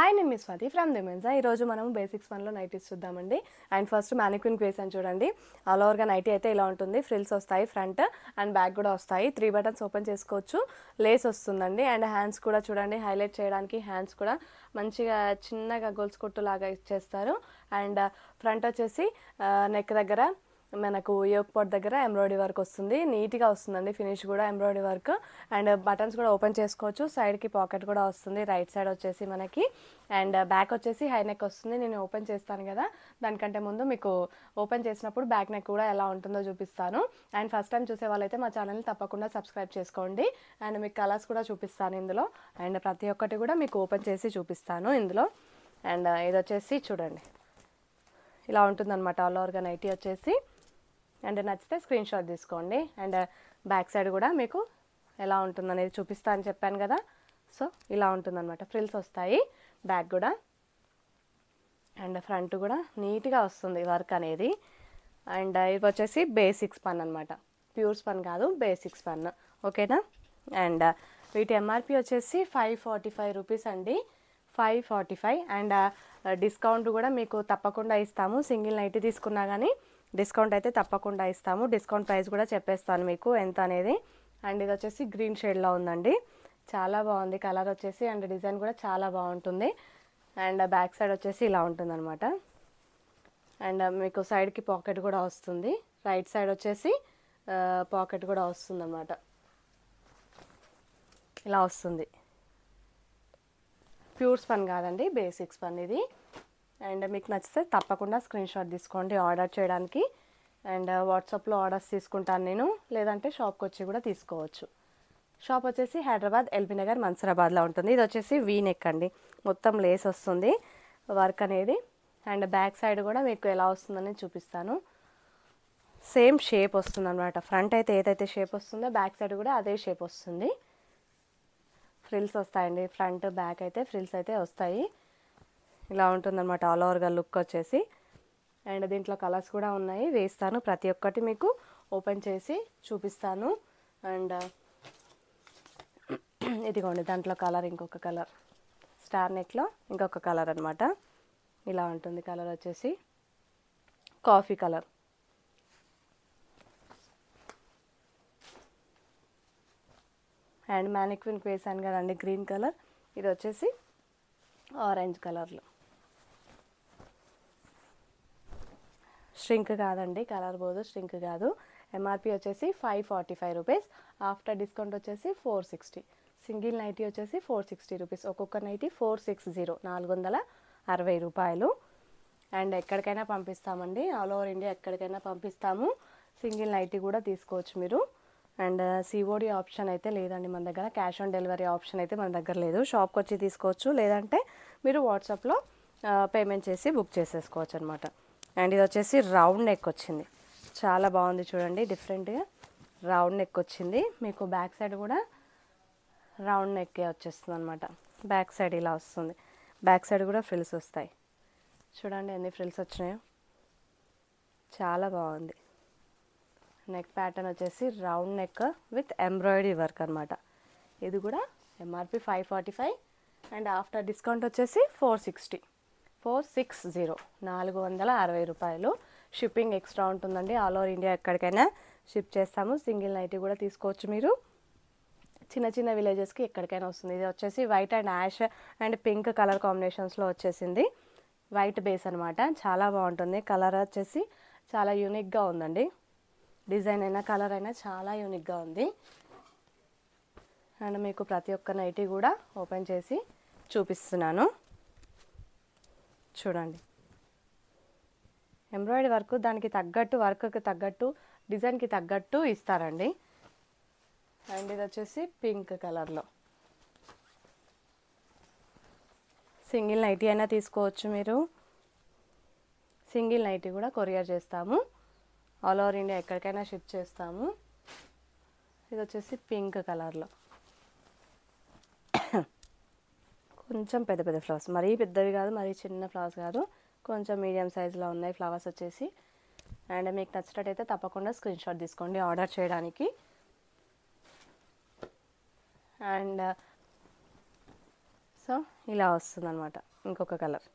Hi నేను మీ Swathi from దిమెన్సా. ఈరోజు మనం బేసిక్స్ వన్లో నైటీస్ చూద్దామండి. అండ్ ఫస్ట్ మ్యానిక్విన్ వేసాను చూడండి. ఆల్ ఓవర్గా నైటీ అయితే ఇలా ఉంటుంది. ఫ్రిల్స్ వస్తాయి, ఫ్రంట్ అండ్ బ్యాక్ కూడా వస్తాయి. 3 బటన్స్ ఓపెన్ చేసుకోవచ్చు. లేస్ వస్తుందండి. అండ్ హ్యాండ్స్ కూడా చూడండి, హైలైట్ చేయడానికి హ్యాండ్స్ కూడా మంచిగా చిన్నగా గొలుసు కొట్టు లాగా ఇచ్చేస్తారు. అండ్ ఫ్రంట్ వచ్చేసి నెక్ దగ్గర మనకు యోక్ పాట్ దగ్గర ఎంబ్రాయిడరీ వర్క్ వస్తుంది. నీట్గా వస్తుందండి, ఫినిష్ కూడా ఎంబ్రాయిడరీ వర్క్. అండ్ బటన్స్ కూడా ఓపెన్ చేసుకోవచ్చు. సైడ్కి పాకెట్ కూడా వస్తుంది. రైట్ సైడ్ వచ్చేసి మనకి అండ్ బ్యాక్ వచ్చేసి హై నెక్ వస్తుంది. నేను ఓపెన్ చేస్తాను కదా, దానికంటే ముందు మీకు ఓపెన్ చేసినప్పుడు బ్యాక్ నెక్ కూడా ఎలా ఉంటుందో చూపిస్తాను. అండ్ ఫస్ట్ టైం చూసే వాళ్ళైతే మా ఛానల్ని తప్పకుండా సబ్స్క్రైబ్ చేసుకోండి. అండ్ మీకు కలర్స్ కూడా చూపిస్తాను ఇందులో. అండ్ ప్రతి ఒక్కటి కూడా మీకు ఓపెన్ చేసి చూపిస్తాను ఇందులో. అండ్ ఇది వచ్చేసి చూడండి, ఇలా ఉంటుందన్నమాట ఆల్ ఓవర్గా నైటీ వచ్చేసి. అండ్ నచ్చితే స్క్రీన్ షాట్ తీసుకోండి. అండ్ బ్యాక్ సైడ్ కూడా మీకు ఎలా ఉంటుందనేది చూపిస్తా అని చెప్పాను కదా. సో ఇలా ఉంటుందన్నమాట, ఫ్రిల్స్ వస్తాయి బ్యాక్ కూడా. అండ్ ఫ్రంట్ కూడా నీట్గా వస్తుంది వర్క్ అనేది. అండ్ ఇది వచ్చేసి బేసిక్ స్పన్ అనమాట, ప్యూర్ స్పన్ కాదు, బేసిక్ స్పన్. ఓకేనా. అండ్ వీటి ఎంఆర్పి వచ్చేసి 545 రూపీస్ అండి, 545. అండ్ డిస్కౌంట్ కూడా మీకు తప్పకుండా ఇస్తాము. సింగిల్ నైటీ తీసుకున్నా కానీ డిస్కౌంట్ అయితే తప్పకుండా ఇస్తాము. డిస్కౌంట్ ప్రైస్ కూడా చెప్పేస్తాను మీకు ఎంత అనేది. అండ్ ఇది వచ్చేసి గ్రీన్ షేడ్లో ఉందండి, చాలా బాగుంది కలర్ వచ్చేసి. అండ్ డిజైన్ కూడా చాలా బాగుంటుంది. అండ్ బ్యాక్ సైడ్ వచ్చేసి ఇలా ఉంటుందన్నమాట. అండ్ మీకు సైడ్కి పాకెట్ కూడా వస్తుంది. రైట్ సైడ్ వచ్చేసి పాకెట్ కూడా వస్తుంది అన్నమాట, ఇలా వస్తుంది. ప్యూర్ స్పన్ కాదండి, బేసిక్ స్పన్ ఇది. అండ్ మీకు నచ్చితే తప్పకుండా స్క్రీన్ షాట్ తీసుకోండి ఆర్డర్ చేయడానికి. అండ్ వాట్సాప్లో ఆర్డర్స్ తీసుకుంటాను నేను, లేదంటే షాప్కి వచ్చి కూడా తీసుకోవచ్చు. షాప్ వచ్చేసి హైదరాబాద్ ఎల్బీ నగర్ మన్సూరాబాద్లో ఉంటుంది. ఇది వచ్చేసి వీ నెక్ అండి, మొత్తం లేస్ వస్తుంది వర్క్ అనేది. అండ్ బ్యాక్ సైడ్ కూడా మీకు ఎలా వస్తుందని చూపిస్తాను. సేమ్ షేప్ వస్తుంది అనమాట. ఫ్రంట్ అయితే ఏదైతే షేప్ వస్తుందో బ్యాక్ సైడ్ కూడా అదే షేప్ వస్తుంది. ఫ్రిల్స్ వస్తాయండి, ఫ్రంట్ బ్యాక్ అయితే ఫ్రిల్స్ అయితే వస్తాయి. ఇలా ఉంటుందన్నమాట ఆల్ ఓవర్గా లుక్ వచ్చేసి. అండ్ దీంట్లో కలర్స్ కూడా ఉన్నాయి, వేస్తాను ప్రతి ఒక్కటి మీకు ఓపెన్ చేసి చూపిస్తాను. అండ్ ఇదిగోండి దాంట్లో కలర్, ఇంకొక కలర్ స్టార్ నెక్లో ఇంకొక కలర్ అనమాట. ఇలా ఉంటుంది కలర్ వచ్చేసి కాఫీ కలర్. అండ్ మ్యానిక్విన్కి వేసాను కదండి గ్రీన్ కలర్, ఇది వచ్చేసి ఆరెంజ్ కలర్లో. స్ట్రింక్ కాదండి, కలర్ పోదు, స్ట్రింక్ కాదు. ఎంఆర్పి వచ్చేసి 545 రూపీస్. ఆఫ్టర్ డిస్కౌంట్ వచ్చేసి 460. సింగిల్ నైటీ వచ్చేసి 460 రూపీస్. ఒక్కొక్క నైటీ 460, 460 రూపాయలు. అండ్ ఎక్కడికైనా పంపిస్తామండి, ఆల్ ఓవర్ ఇండియా ఎక్కడికైనా పంపిస్తాము. సింగిల్ నైటీ కూడా తీసుకోవచ్చు మీరు. అండ్ సిఓడి ఆప్షన్ అయితే లేదండి మన దగ్గర, క్యాష్ ఆన్ డెలివరీ ఆప్షన్ అయితే మన దగ్గర లేదు. షాప్కి వచ్చి తీసుకోవచ్చు, లేదంటే మీరు వాట్సాప్లో పేమెంట్ చేసి బుక్ చేసేసుకోవచ్చు అనమాట. అండ్ ఇది వచ్చేసి రౌండ్ నెక్ వచ్చింది, చాలా బాగుంది చూడండి, డిఫరెంట్గా రౌండ్ నెక్ వచ్చింది. మీకు బ్యాక్ సైడ్ కూడా రౌండ్ నెక్కే వచ్చేస్తుంది అనమాట. బ్యాక్ సైడ్ ఇలా వస్తుంది, బ్యాక్ సైడ్ కూడా ఫ్రిల్స్ వస్తాయి. చూడండి ఎన్ని ఫ్రిల్స్ వచ్చినాయో, చాలా బాగుంది. నెక్ ప్యాటర్న్ వచ్చేసి round neck with embroidery work అనమాట. ఇది కూడా ఎంఆర్పి 545. అండ్ ఆఫ్టర్ డిస్కౌంట్ వచ్చేసి 460, 460 రూపాయలు. షిప్పింగ్ ఎక్స్ట్రా ఉంటుందండి, ఆల్ ఓవర్ ఇండియా ఎక్కడికైనా షిప్ చేస్తాము. సింగిల్ నైటీ కూడా తీసుకోవచ్చు మీరు, చిన్న చిన్న విలేజెస్కి ఎక్కడికైనా వస్తుంది. ఇది వచ్చేసి white and ash and pink colour కాంబినేషన్స్లో వచ్చేసింది. వైట్ బేస్ అనమాట, చాలా బాగుంటుంది. కలర్ వచ్చేసి చాలా యూనిక్గా ఉందండి, డిజైన్ అయినా కలర్ అయినా చాలా యూనిక్గా ఉంది. అండ్ మీకు ప్రతి ఒక్క నైటీ కూడా ఓపెన్ చేసి చూపిస్తున్నాను చూడండి. ఎంబ్రాయిడరీ వర్క్ దానికి తగ్గట్టు, వర్క్కి తగ్గట్టు, డిజైన్కి తగ్గట్టు ఇస్తారండి. అండ్ ఇది వచ్చేసి పింక్ కలర్లో. సింగిల్ నైటీ అయినా తీసుకోవచ్చు మీరు, సింగిల్ నైటీ కూడా కొరియర్ చేస్తాము, ఆల్ ఓవర్ ఇండియా ఎక్కడికైనా షిప్ చేస్తాము. ఇది వచ్చేసి పింక్ కలర్లో, కొంచెం పెద్ద పెద్ద ఫ్లవర్స్, మరీ పెద్దవి కాదు, మరీ చిన్న ఫ్లవర్స్ కాదు, కొంచెం మీడియం సైజులో ఉన్నాయి ఫ్లవర్స్ వచ్చేసి. అండ్ మీకు నచ్చినట్టయితే తప్పకుండా స్క్రీన్ షాట్ తీసుకోండి ఆర్డర్ చేయడానికి. అండ్ సో ఇలా వస్తుందన్నమాట. ఇంకొక కలర్.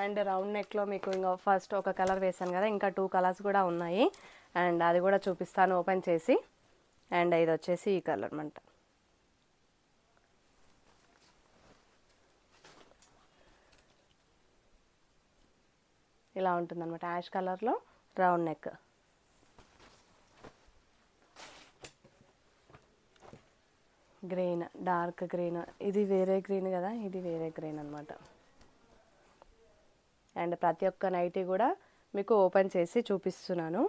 అండ్ రౌండ్ నెక్లో మీకు ఇంకా ఫస్ట్ ఒక కలర్ వేసాను కదా, ఇంకా 2 కలర్స్ కూడా ఉన్నాయి. అండ్ అది కూడా చూపిస్తాను ఓపెన్ చేసి. అండ్ ఇది వచ్చేసి ఈ కలర్ అనమాట. ఇలా ఉంటుందన్నమాట, యాష్ కలర్లో round neck. Green, dark green, ఇది వేరే గ్రీన్ కదా, ఇది వేరే గ్రీన్ అనమాట. అండ్ ప్రతి ఒక్క నైటీ కూడా మీకు ఓపెన్ చేసి చూపిస్తున్నాను.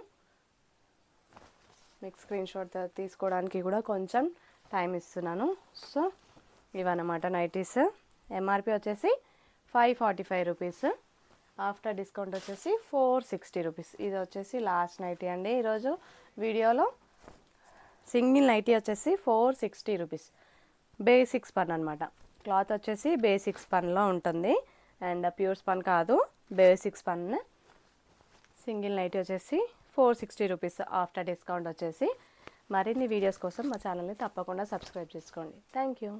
మీకు స్క్రీన్ షాట్ తీసుకోవడానికి కూడా కొంచెం టైం ఇస్తున్నాను. సో ఇవన్నమాట నైటీస్. ఎంఆర్పి వచ్చేసి 545 రూపీస్, ఆఫ్టర్ డిస్కౌంట్ వచ్చేసి 460 రూపీస్. ఇది వచ్చేసి లాస్ట్ నైటీ అండి ఈరోజు వీడియోలో. సింగిల్ నైటీ వచ్చేసి 460 రూపీస్. బేసిక్ స్పన్ అనమాట. క్లాత్ వచ్చేసి బేసిక్ స్పన్లో ఉంటుంది. అండ్ ప్యూర్ స్పన్ కాదు, బేసిక్ స్పన్. సింగిల్ నైటీ వచ్చేసి 460 రూపీస్ ఆఫ్టర్ డిస్కౌంట్ వచ్చేసి. మరిన్ని వీడియోస్ కోసం మా ఛానల్ని తప్పకుండా సబ్స్క్రైబ్ చేసుకోండి. Thank you.